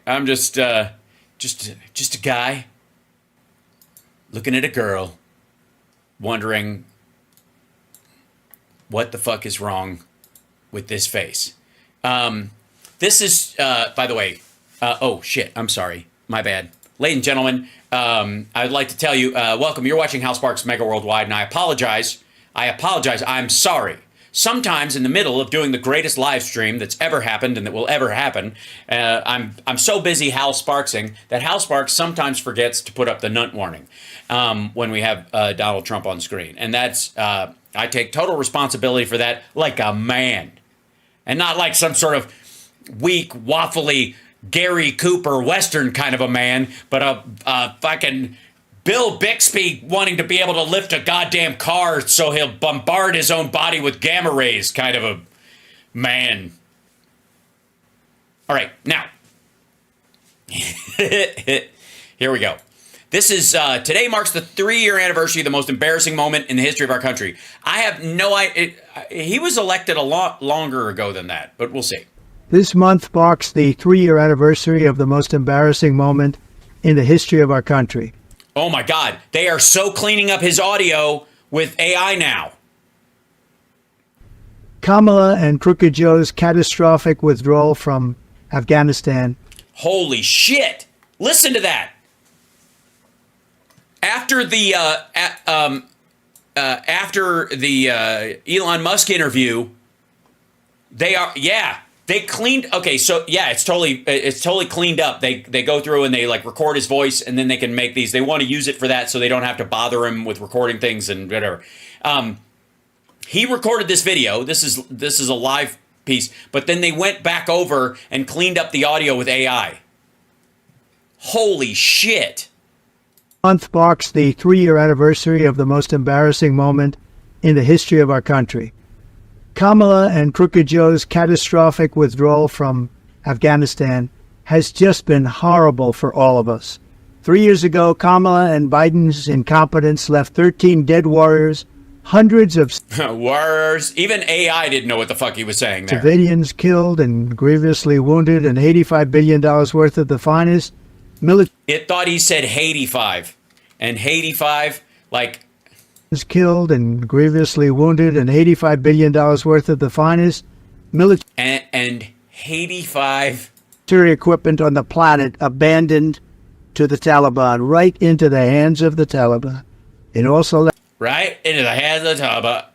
I'm just a guy looking at a girl, wondering what the fuck is wrong with this face. This is, by the way, oh shit, I'm sorry, my bad. Ladies and gentlemen, I'd like to tell you, welcome. You're watching Hal Sparks Mega Worldwide, and I apologize. I'm sorry. Sometimes in the middle of doing the greatest live stream that's ever happened and that will ever happen, I'm so busy Hal Sparksing that Hal Sparks sometimes forgets to put up the nut warning when we have Donald Trump on screen. And that's, I take total responsibility for that like a man. And not like some sort of weak, waffly, Gary Cooper Western kind of a man, but a fucking Bill Bixby wanting to be able to lift a goddamn car so he'll bombard his own body with gamma rays kind of a man. All right, now. Here we go. This is, today marks the 3-year anniversary of the most embarrassing moment in the history of our country. I have no idea. He was elected a lot longer ago than that, but we'll see. This month marks the 3-year anniversary of the most embarrassing moment in the history of our country. Oh my God, they are so cleaning up his audio with AI now. Kamala and Crooked Joe's catastrophic withdrawal from Afghanistan. Holy shit. Listen to that. After the Elon Musk interview, they cleaned. Okay, so yeah, it's totally cleaned up. They go through and they like record his voice, and then they can make these. They want to use it for that, so they don't have to bother him with recording things and whatever. He recorded this video. This is a live piece, but then they went back over and cleaned up the audio with AI. Holy shit. Month marks the 3-year anniversary of the most embarrassing moment in the history of our country. Kamala and Crooked Joe's catastrophic withdrawal from Afghanistan has just been horrible for all of us. 3 years ago, Kamala and Biden's incompetence left 13 dead warriors, hundreds of warriors. Even AI didn't know what the fuck he was saying there. Civilians killed and grievously wounded, and $85 billion worth of the finest military. It thought he said Haiti-5. And Haiti-5, like... killed and grievously wounded, and $85 billion worth of the finest military. And Haiti-5. Military equipment on the planet abandoned to the Taliban, right into the hands of the Taliban. It also left... Right into the hands of the Taliban.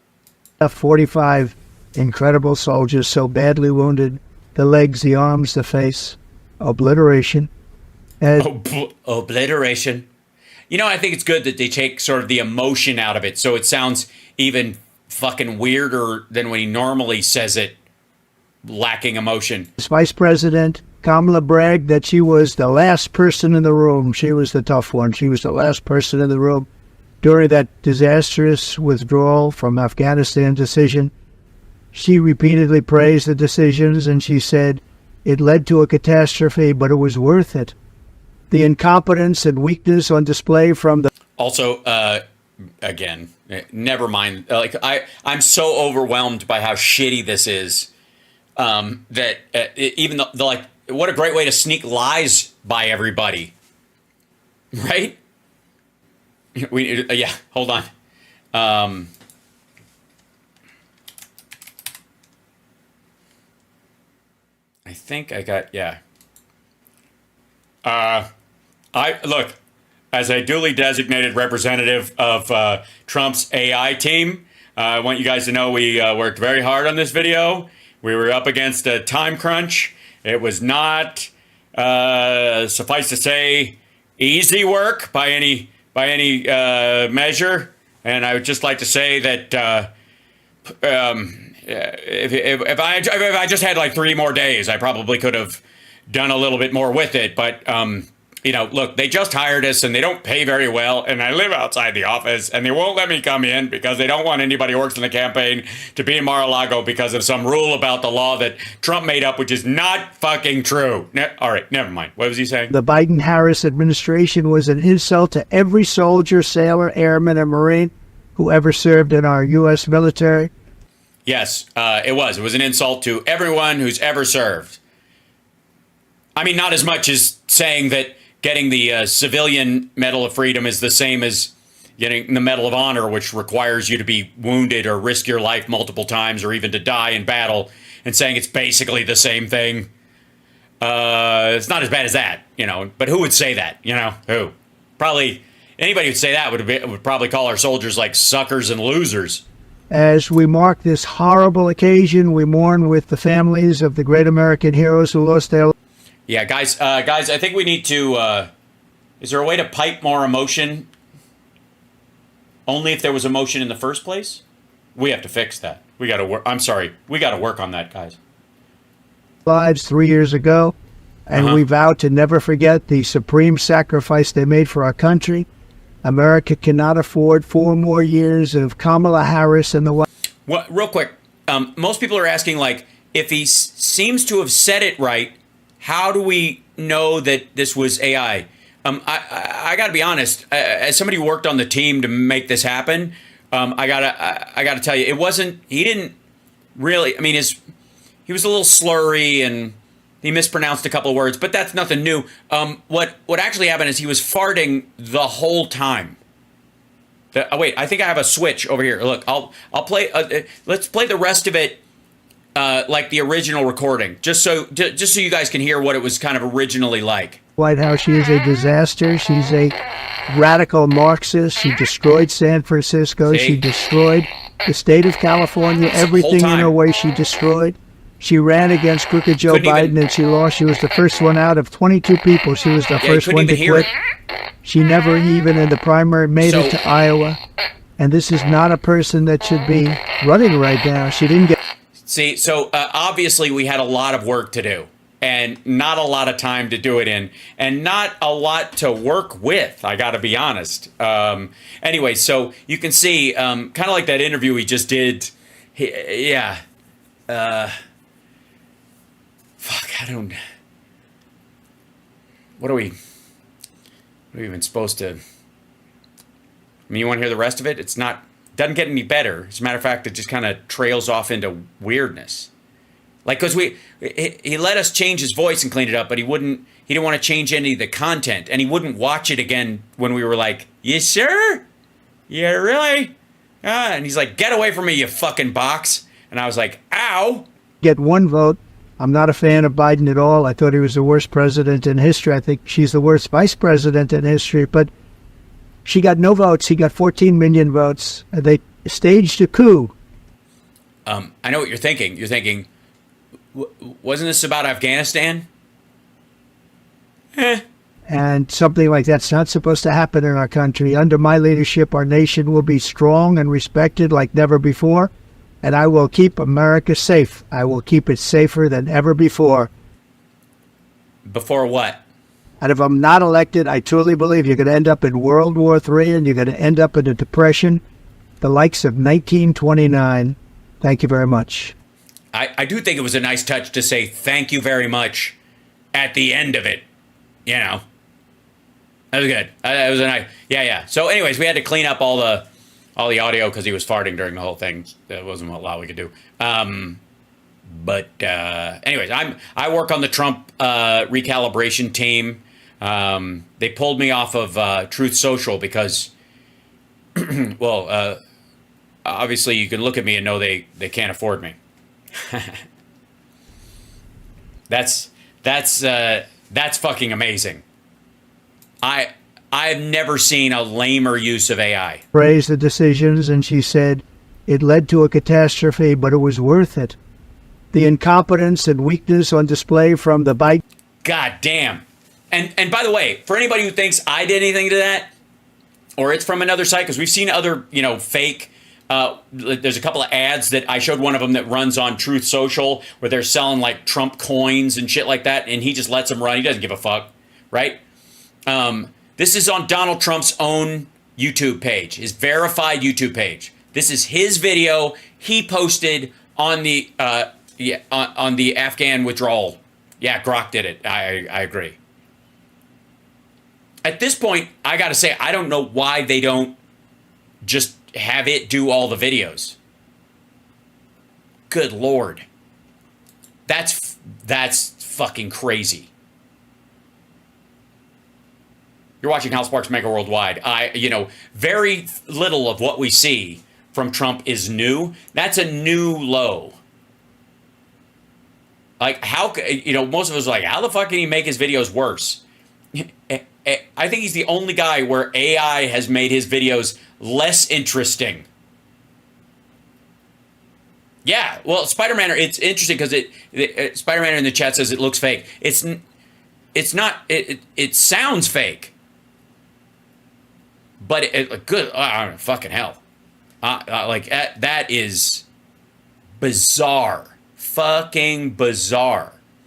45 incredible soldiers so badly wounded, the legs, the arms, the face, obliteration. Obliteration. You know, I think it's good that they take sort of the emotion out of it, so it sounds even fucking weirder than when he normally says it, lacking emotion. Vice President Kamala bragged that she was the last person in the room. She was the tough one. She was the last person in the room during that disastrous withdrawal from Afghanistan decision. She repeatedly praised the decisions, and she said it led to a catastrophe, but it was worth it. The incompetence and weakness on display from the... Also, again, never mind. Like I'm so overwhelmed by how shitty this is that even though, like, what a great way to sneak lies by everybody, right? Yeah, hold on. I think I got, yeah. Look, as a duly designated representative of Trump's AI team, I want you guys to know we worked very hard on this video. We were up against a time crunch. It was not, suffice to say, easy work by any measure. And I would just like to say that if I just had like 3 more days, I probably could have done a little bit more with it. But you know, look, they just hired us and they don't pay very well. And I live outside the office and they won't let me come in because they don't want anybody who works in the campaign to be in Mar-a-Lago because of some rule about the law that Trump made up, which is not fucking true. All right, never mind. What was he saying? The Biden-Harris administration was an insult to every soldier, sailor, airman, and Marine who ever served in our U.S. military. Yes, it was. It was an insult to everyone who's ever served. I mean, not as much as saying that getting the civilian Medal of Freedom is the same as getting the Medal of Honor, which requires you to be wounded or risk your life multiple times or even to die in battle, and saying it's basically the same thing. It's not as bad as that, but who would say that? Who? Probably anybody who'd say that would probably call our soldiers like suckers and losers. As we mark this horrible occasion, we mourn with the families of the great American heroes who lost their lives. Yeah, guys, I think we need to, is there a way to pipe more emotion? Only if there was emotion in the first place? We have to fix that. We got to work. I'm sorry. We got to work on that, guys. Lives 3 years ago, and we vow to never forget the supreme sacrifice they made for our country. America cannot afford 4 more years of Kamala Harris in the White House. Well, real quick, most people are asking, like, if he seems to have said it right, how do we know that this was AI? I got to be honest. As somebody who worked on the team to make this happen, I gotta tell you, it wasn't. He didn't really. I mean, he was a little slurry and he mispronounced a couple of words, but that's nothing new. What actually happened is he was farting the whole time. Wait, I think I have a switch over here. Look, I'll play. Let's play the rest of it. Like the original recording, just so you guys can hear what it was kind of originally like. White House, she is a disaster. She's a radical Marxist. She destroyed San Francisco. See? She destroyed the state of California. Everything in her way she destroyed. She ran against crooked Joe Biden and she lost. She was the first one out of 22 people. She was the first one to quit. She never even in the primary made it to Iowa. And this is not a person that should be running right now. She didn't get... See, so obviously we had a lot of work to do and not a lot of time to do it in and not a lot to work with, I got to be honest. Anyway, so you can see kind of like that interview we just did. What are we even supposed to... I mean, you want to hear the rest of it? Doesn't get any better. As a matter of fact, it just kind of trails off into weirdness. Like, because he let us change his voice and clean it up, but he didn't want to change any of the content, and he wouldn't watch it again when we were like, you sure? Yeah, really? And he's like, get away from me, you fucking box. And I was like, ow. Get one vote. I'm not a fan of Biden at all. I thought he was the worst president in history. I think she's the worst vice president in history, but she got no votes. He got 14 million votes. They staged a coup. I know what you're thinking. You're thinking, wasn't this about Afghanistan? And something like that's not supposed to happen in our country. Under my leadership, our nation will be strong and respected like never before. And I will keep America safe. I will keep it safer than ever before. Before what? And if I'm not elected, I truly believe you're going to end up in World War III and you're going to end up in a depression, the likes of 1929. Thank you very much. I do think it was a nice touch to say thank you very much at the end of it. That was good. That was a nice, yeah. So anyways, we had to clean up all the audio because he was farting during the whole thing. That wasn't a lot we could do. But anyways, I work on the Trump recalibration team. They pulled me off of Truth Social because, well, obviously you can look at me and know they can't afford me. That's fucking amazing. I've never seen a lamer use of AI. Praised the decisions, and she said it led to a catastrophe, but it was worth it. The incompetence and weakness on display from the Biden. God damn. And by the way, for anybody who thinks I did anything to that, or it's from another site, because we've seen other, fake. There's a couple of ads that I showed one of them that runs on Truth Social where they're selling like Trump coins and shit like that, and he just lets them run. He doesn't give a fuck, right? This is on Donald Trump's own YouTube page, his verified YouTube page. This is his video he posted on the on the Afghan withdrawal. Yeah, Grok did it. I agree. At this point, I got to say, I don't know why they don't just have it do all the videos. Good Lord. That's fucking crazy. You're watching Hal Sparks Mega Worldwide. Very little of what we see from Trump is new. That's a new low. Like, how, most of us are like, how the fuck can he make his videos worse? I think he's the only guy where AI has made his videos less interesting. Yeah, well, Spider-Man, it's interesting because Spider-Man in the chat says it looks fake. It's not, it sounds fake. But good, fucking hell. That is bizarre. Fucking bizarre.